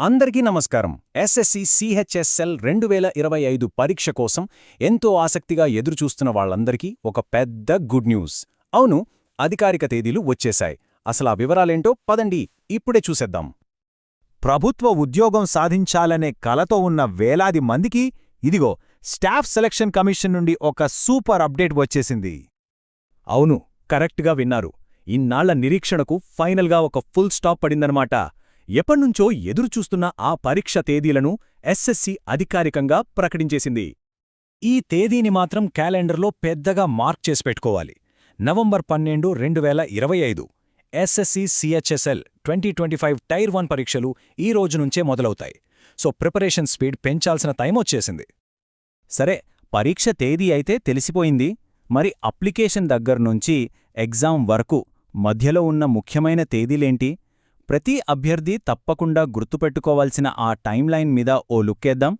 అందరికీ నమస్కారం. SSC CHSL 2025 పరీక్ష కోసం ఎంతో ఆసక్తిగా ఎదురుచూస్తున్న వాళ్ళందరికీ ఒక పెద్ద గుడ్ న్యూస్. అవును, అధికారిక తేదీలు వచ్చేశాయి. అసలా వివరాలేంటో పదండి ఇప్పుడే చూసేద్దాం. ప్రభుత్వ ఉద్యోగం సాధించాలనే కలతో ఉన్న వేలాది మందికి ఇదిగో స్టాఫ్ సెలక్షన్ కమిషన్ నుండి ఒక సూపర్ అప్డేట్ వచ్చేసింది. అవును, కరెక్ట్గా విన్నారు. ఇన్నాళ్ల నిరీక్షణకు ఫైనల్గా ఒక ఫుల్ స్టాప్ పడిందన్నమాట. ఎప్పణ్నుంచో ఎదురుచూస్తున్న ఆ పరీక్ష తేదీలను ఎస్ఎస్సి అధికారికంగా ప్రకటించేసింది. ఈ తేదీని మాత్రం క్యాలెండర్లో పెద్దగా మార్క్ చేసి పెట్టుకోవాలి. నవంబర్ 12, 2025 ఎస్ఎస్సి సిహెచ్ఎస్ఎల్ 2025 టైర్ 1 పరీక్షలు ఈ రోజు నుంచే మొదలవుతాయి. సో ప్రిపరేషన్ స్పీడ్ పెంచాల్సిన టైం వచ్చేసింది. సరే, పరీక్ష తేదీ అయితే తెలిసిపోయింది. మరి అప్లికేషన్ దగ్గర్నుంచి ఎగ్జామ్ వరకు మధ్యలో ఉన్న ముఖ్యమైన తేదీలేంటి? ప్రతి అభ్యర్థి తప్పకుండా గుర్తుపెట్టుకోవాల్సిన ఆ టైంలైన్ మీద ఓ లుక్కేద్దాం.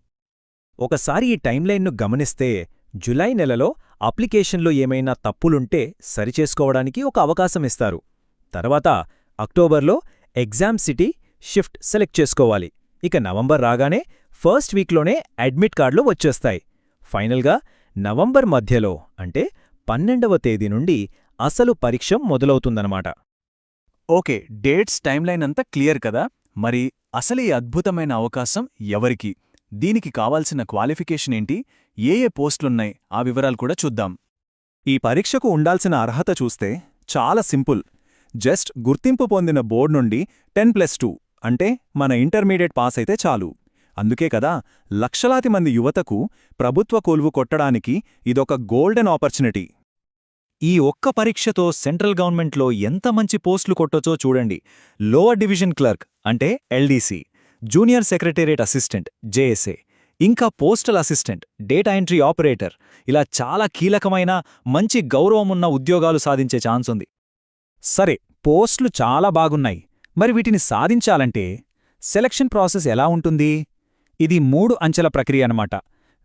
ఒకసారి ఈ టైంలైన్ను గమనిస్తే జులై నెలలో అప్లికేషన్లో ఏమైనా తప్పులుంటే సరిచేసుకోవడానికి ఒక అవకాశమిస్తారు. తర్వాత అక్టోబర్లో ఎగ్జామ్ సిటీ షిఫ్ట్ సెలెక్ట్ చేసుకోవాలి. ఇక నవంబర్ రాగానే ఫస్ట్ వీక్లోనే అడ్మిట్ కార్డులు వచ్చేస్తాయి. ఫైనల్గా నవంబర్ మధ్యలో అంటే 12వ తేదీ నుండి అసలు పరీక్ష మొదలవుతుందన్నమాట. ఓకే, డేట్స్ టైమ్లైన్ అంతా క్లియర్ కదా. మరి అసలు ఈ అద్భుతమైన అవకాశం ఎవరికి? దీనికి కావాల్సిన క్వాలిఫికేషన్ ఏంటి? ఏ పోస్టులున్నాయి? ఆ వివరాలు కూడా చూద్దాం. ఈ పరీక్షకు ఉండాల్సిన అర్హత చూస్తే చాలా సింపుల్. జస్ట్ గుర్తింపు పొందిన బోర్డు నుండి 10+2 అంటే మన ఇంటర్మీడియట్ పాస్ అయితే చాలు. అందుకే కదా లక్షలాది మంది యువతకు ప్రభుత్వ కొలువు కొట్టడానికి ఇదొక గోల్డెన్ ఆపర్చునిటీ. ఈ ఒక్క పరీక్షతో సెంట్రల్ గవర్నమెంట్లో ఎంత మంచి పోస్టులు కొట్టొచ్చో చూడండి. లోవర్ డివిజన్ క్లర్క్ అంటే LDC, junior secretariat assistant JSA, ఇంకా postal assistant, data entry operator, ఇలా చాలా కీలకమైన మంచి గౌరవమున్న ఉద్యోగాలు సాధించే ఛాన్స్ ఉంది. సరే, పోస్టులు చాలా బాగున్నాయి. మరి వీటిని సాధించాలంటే సెలక్షన్ ప్రాసెస్ ఎలా ఉంటుంది? ఇది 3 అంచెల ప్రక్రియ అన్నమాట.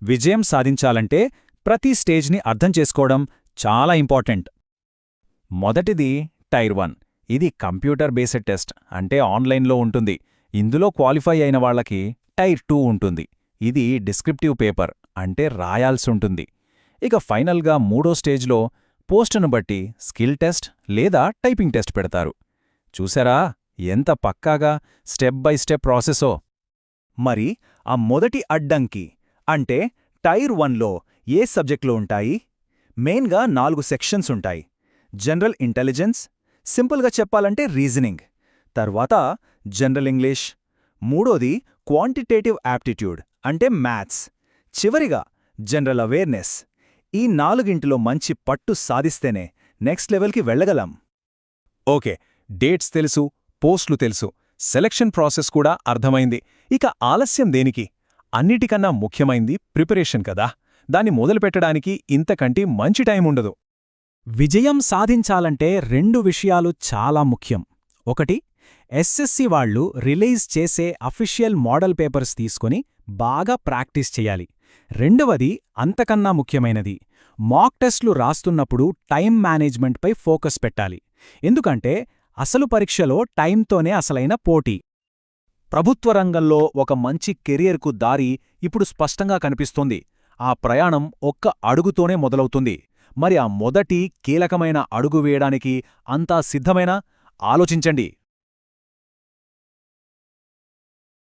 విజయం సాధించాలంటే ప్రతి స్టేజ్ని అర్థం చేసుకోవడం చాలా ఇంపార్టెంట్. మొదటిది టైర్ 1. ఇది కంప్యూటర్ బేస్డ్ టెస్ట్, అంటే ఆన్లైన్లో ఉంటుంది. ఇందులో క్వాలిఫై అయిన వాళ్లకి టైర్ 2 ఉంటుంది. ఇది డిస్క్రిప్టివ్ పేపర్, అంటే రాయాల్సుంటుంది. ఇక ఫైనల్గా 3వ స్టేజ్లో పోస్టును బట్టి స్కిల్ టెస్ట్ లేదా టైపింగ్ టెస్ట్ పెడతారు. చూసారా ఎంత పక్కాగా స్టెప్ బై స్టెప్ ప్రాసెసో? మరి ఆ మొదటి అడ్డంకి అంటే టైర్ 1లో ఏ సబ్జెక్టులు ఉంటాయి? మెయిన్గా 4 సెక్షన్స్ ఉంటాయి. జనరల్ ఇంటెలిజెన్స్, సింపుల్గా చెప్పాలంటే రీజనింగ్. తర్వాత జనరల్ ఇంగ్లీష్. మూడోది క్వాంటిటేటివ్ యాప్టిట్యూడ్ అంటే మ్యాథ్స్. చివరిగా జనరల్ అవేర్నెస్. ఈ 4గింటిలో మంచి పట్టు సాధిస్తేనే నెక్స్ట్ లెవెల్కి వెళ్ళగలం. ఓకే, డేట్స్ తెలుసు, పోస్టులు తెలుసు, సెలక్షన్ ప్రాసెస్ కూడా అర్థమైంది. ఇక ఆలస్యం దేనికి? అన్నిటికన్నా ముఖ్యమైంది ప్రిపరేషన్ కదా. దాన్ని మొదలుపెట్టడానికి ఇంతకంటే మంచి టైం ఉండదు. విజయం సాధించాలంటే 2 విషయాలు చాలా ముఖ్యం. ఒకటి, ఎస్ఎస్సి వాళ్లు రిలీజ్ చేసే అఫీషియల్ మోడల్ పేపర్స్ తీసుకొని బాగా ప్రాక్టీస్ చెయ్యాలి. రెండవది, అంతకన్నా ముఖ్యమైనది, మాక్ టెస్ట్లు రాస్తున్నప్పుడు టైం మేనేజ్మెంట్పై ఫోకస్ పెట్టాలి. ఎందుకంటే అసలు పరీక్షలో టైంతోనే అసలైన పోటీ. ప్రభుత్వ రంగంలో ఒక మంచి కెరియర్కు దారి ఇప్పుడు స్పష్టంగా కనిపిస్తోంది. ఆ ప్రయాణం ఒక్క అడుగుతోనే మొదలవుతుంది. మరి ఆ మొదటి కీలకమైన అడుగు వేయడానికి అంతా సిద్ధమేనా? ఆలోచించండి.